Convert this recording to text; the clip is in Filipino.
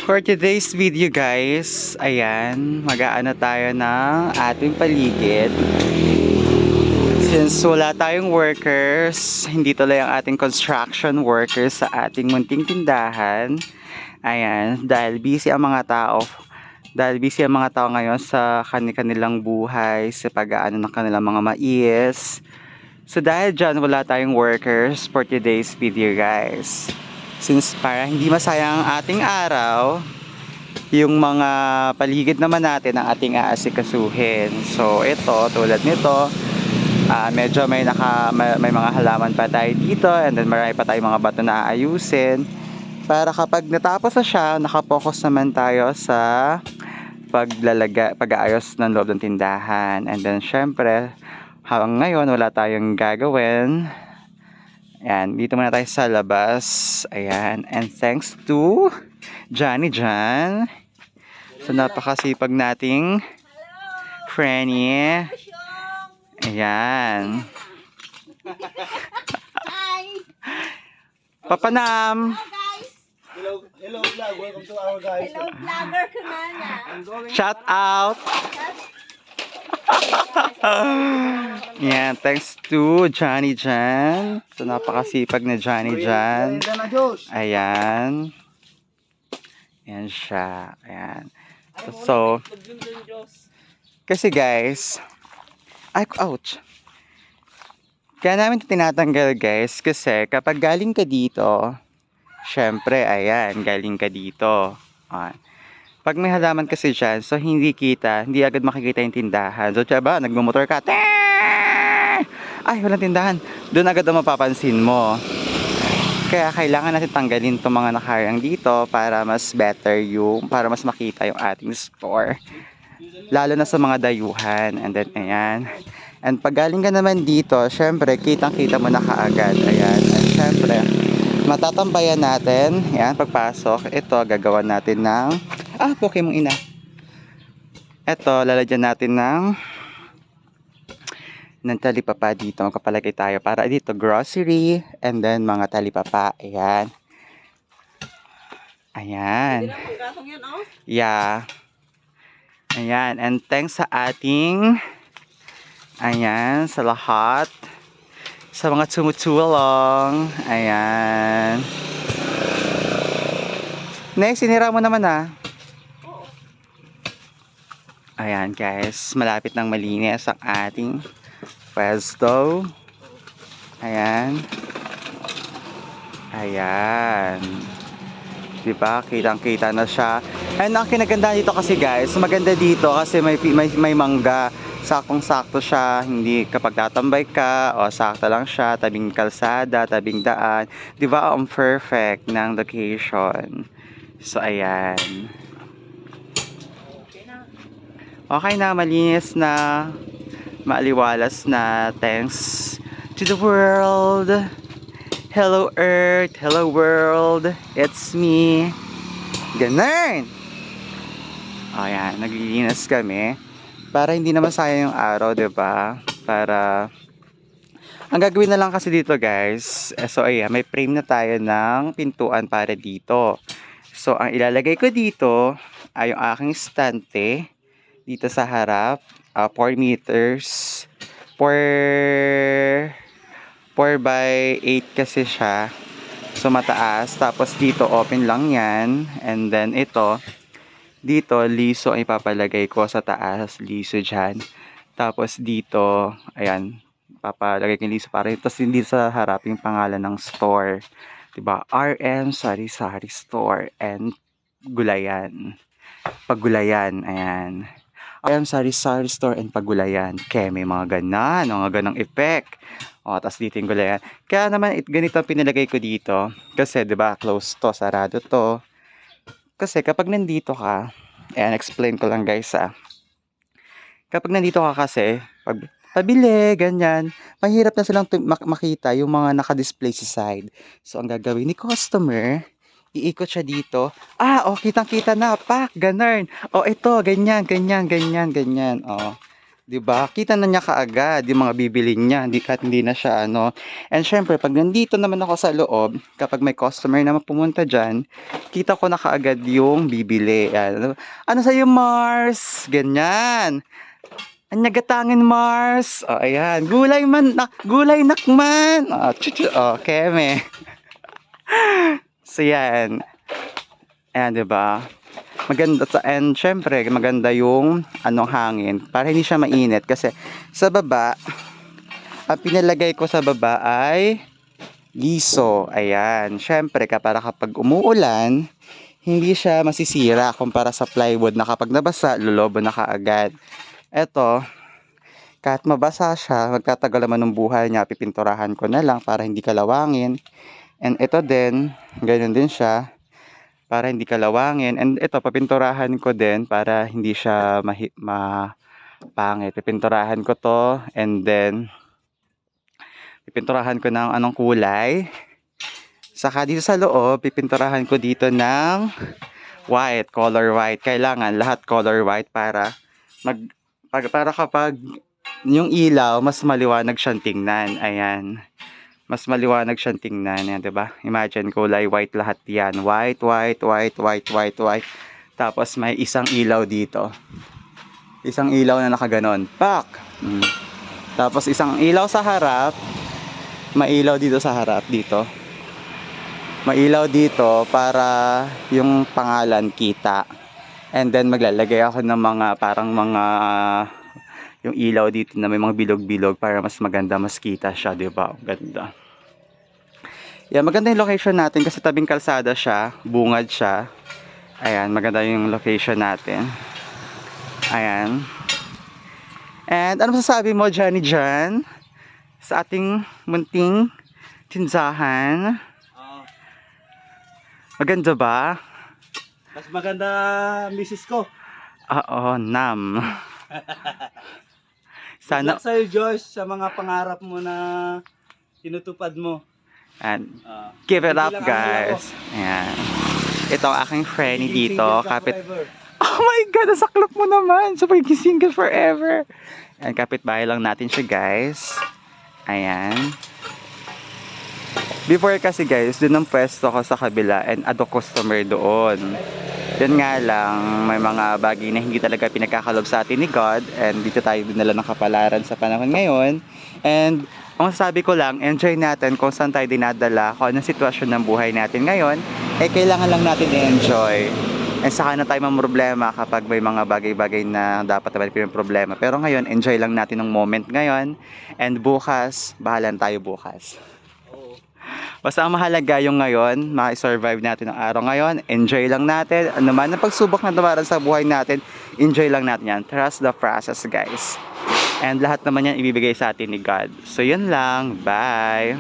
For today's video guys, ayan, mag-aano tayo ng ating paligid. Since wala tayong workers, hindi tuloy ang ating construction workers sa ating munting tindahan. Ayan, dahil busy ang mga tao. Dahil busy ang mga tao ngayon sa kanilang buhay, sa pag-aano ng kanilang mga mais. So dahil dyan, wala tayong workers for today's video guys. Since para hindi masayang ang ating araw, yung mga paligid naman natin ang ating aasikasuhin. So ito, tulad nito, medyo may mga halaman pa tayo dito, and then marami pa tayong mga bato na aayusin. Para kapag natapos na siya, nakapokus naman tayo sa pag-aayos ng loob ng tindahan. And then syempre, hanggang ngayon wala tayong gagawin. Ayan, dito muna tayo sa labas. Ayan, and thanks to Johnny Jan. So napakasipag nating Franny. Ayan. Hi! Papanam! Hello vlog, welcome to our guys. Hello, vlogger Kumana. Shout out! Yan, thanks to Johnny Jan. So napakasipag na Johnny Jan. Ayan. Ayan siya. Ayan. So, kasi guys, ay, ouch. Kaya namin ito tinatanggal guys, kasi kapag galing ka dito, syempre, ayan, galing ka dito. Ayan. Pag may halaman kasi dyan, so hindi agad makikita yung tindahan. So, diba, nagmumotor ka, ay, walang tindahan. Doon agad ang mapapansin mo. Kaya kailangan natin tanggalin itong mga nakayang dito para mas better para mas makita yung ating store. Lalo na sa mga dayuhan. And then, ayan. And pag galing ka naman dito, syempre, kitang-kita mo na kaagad. Ayan. And syempre, matatambayan natin. Ayan, pagpasok. Ito, gagawan natin ng Pokemon ina. Ito, lalagyan natin ng talipapa dito. Magpapalagay tayo para dito grocery and then mga talipapa. Ayan. Ayan. Yeah. Ayan. And thanks sa ating ayan, sa lahat. Sa mga tumutulong. Ayan. Next, sinira mo naman Ayan guys, malapit nang malinis ang ating pwesto. Ayan. Ayan. Diba? Kitang-kita na siya. And ang kinaganda dito kasi guys, maganda dito kasi may mangga. Saktong-sakto siya. Hindi kapag tatambay ka, sakto lang siya. Tabing kalsada, tabing daan. Diba? Ang perfect ng location. So, ayan. Okay na, malinis na, maaliwalas na. Thanks to the world. Hello Earth, hello world. It's me. Ganun. Ayan, naglilinis kami. Para hindi naman sayang yung araw, diba? Para ang gagawin na lang kasi dito guys. So ayan, may frame na tayo ng pintuan para dito. So ang ilalagay ko dito ay yung aking stante. Dito sa harap, 4 meters, 4 by 8 kasi siya. So mataas, tapos dito open lang yan. And then ito, dito liso ang ipapalagay ko sa taas, liso dyan. Tapos dito, ayan, papalagay ko yung liso para ito. Tapos hindi sa harap yung pangalan ng store. Diba? RM Sari-Sari Store and Gulayan. Paggulayan, ayan. RM Sari-Sari Store and Paggulayan. Kaya may mga ganang effect. Tapos dito yung gulayan. Kaya naman, ganito pinalagay ko dito. Kasi, diba, close to, sarado to. Kasi kapag nandito ka, ayan, explain ko lang guys Kapag nandito ka kasi, pabili, ganyan, mahirap na silang makita yung mga naka-display sa side. So, ang gagawin ni customer, iikot siya dito. Kitang-kita na, pak, ganun. Ito, ganyan. 'Di ba? Kita na niya kaagad yung mga bibilhin niya, kahit hindi na siya ano. And syempre, pag nandito naman ako sa loob, kapag may customer naman pumunta diyan, kita ko na kaagad yung bibili. Yan. Ano sa'yo, Mars? Ganyan. Anyagatangin, Mars. Oh, ayan. Gulay nakman. Oh, keme. So, yan. Ayan, 'di ba? Maganda and syempre maganda yung anong hangin para hindi siya mainit kasi sa baba ang pinalagay ko sa baba ay giso. Ayan, syempre kapag umuulan hindi siya masisira kumpara sa plywood na kapag nabasa lolobo na kaagad. Eto, kahit mabasa siya, magtatagal naman ng buhay niya, pipinturahan ko na lang para hindi kalawangin. And ito din, ganyan din siya para hindi kalawangin. And ito, papinturahan ko din para hindi siya mapangit. Pipinturahan ko to and then pipinturahan ko ng anong kulay. Saka dito sa loob, pipinturahan ko dito ng white, color white. Kailangan lahat color white para para kapag yung ilaw, mas maliwanag siyang tingnan. Ayan. Mas maliwanag siyang tingnan, yan, 'di ba? Imagine kulay white lahat 'yan. White, white, white, white, white, white. Tapos may isang ilaw dito. Isang ilaw na nakaganon. Pak. Tapos isang ilaw sa harap. Mailaw dito sa harap dito. Mailaw dito para yung pangalan kita. And then maglalagay ako ng mga parang mga yung ilaw dito na may mga bilog-bilog para mas maganda, mas kita siya, 'di ba? Ganda. Yan, maganda yung location natin kasi tabing kalsada siya, bungad siya. Ayan, maganda yung location natin. Ayan. And ano masasabi mo, Johnny Jan, sa ating munting tindahan? Maganda ba? Mas maganda, misis ko. Oo, nam. Sana Sana, sa'yo, Josh, sa mga pangarap mo na tinutupad mo. and Give give it up, guys. Ayan. Ito ang aking friend dito, kapit. Oh my God, nasaklap mo naman. So, pagiging single forever. And kapitbahay lang natin siya, guys. Ayan. Before kasi, guys, dun ang pwesto ko sa kabila and ado customer doon. Yun nga lang, may mga bagay na hindi talaga pinagkakalob sa atin ni God, and dito tayo dinala ng kapalaran sa panahon ngayon. And ang sabi ko lang, enjoy natin kung saan tayo dinadala, kung anong sitwasyon ng buhay natin ngayon, kailangan lang natin i-enjoy. And saka na tayo mamroblema kapag may mga bagay-bagay na dapat naman yung problema. Pero ngayon, enjoy lang natin ng moment ngayon, and bukas, bahalan tayo bukas. Basta ang mahalaga yung ngayon, ma-survive natin ang araw ngayon, enjoy lang natin. Ano man ang pagsubok na dumaran sa buhay natin, enjoy lang natin yan. Trust the process, guys. And lahat naman yan ibibigay sa atin ni God. So yun lang, bye!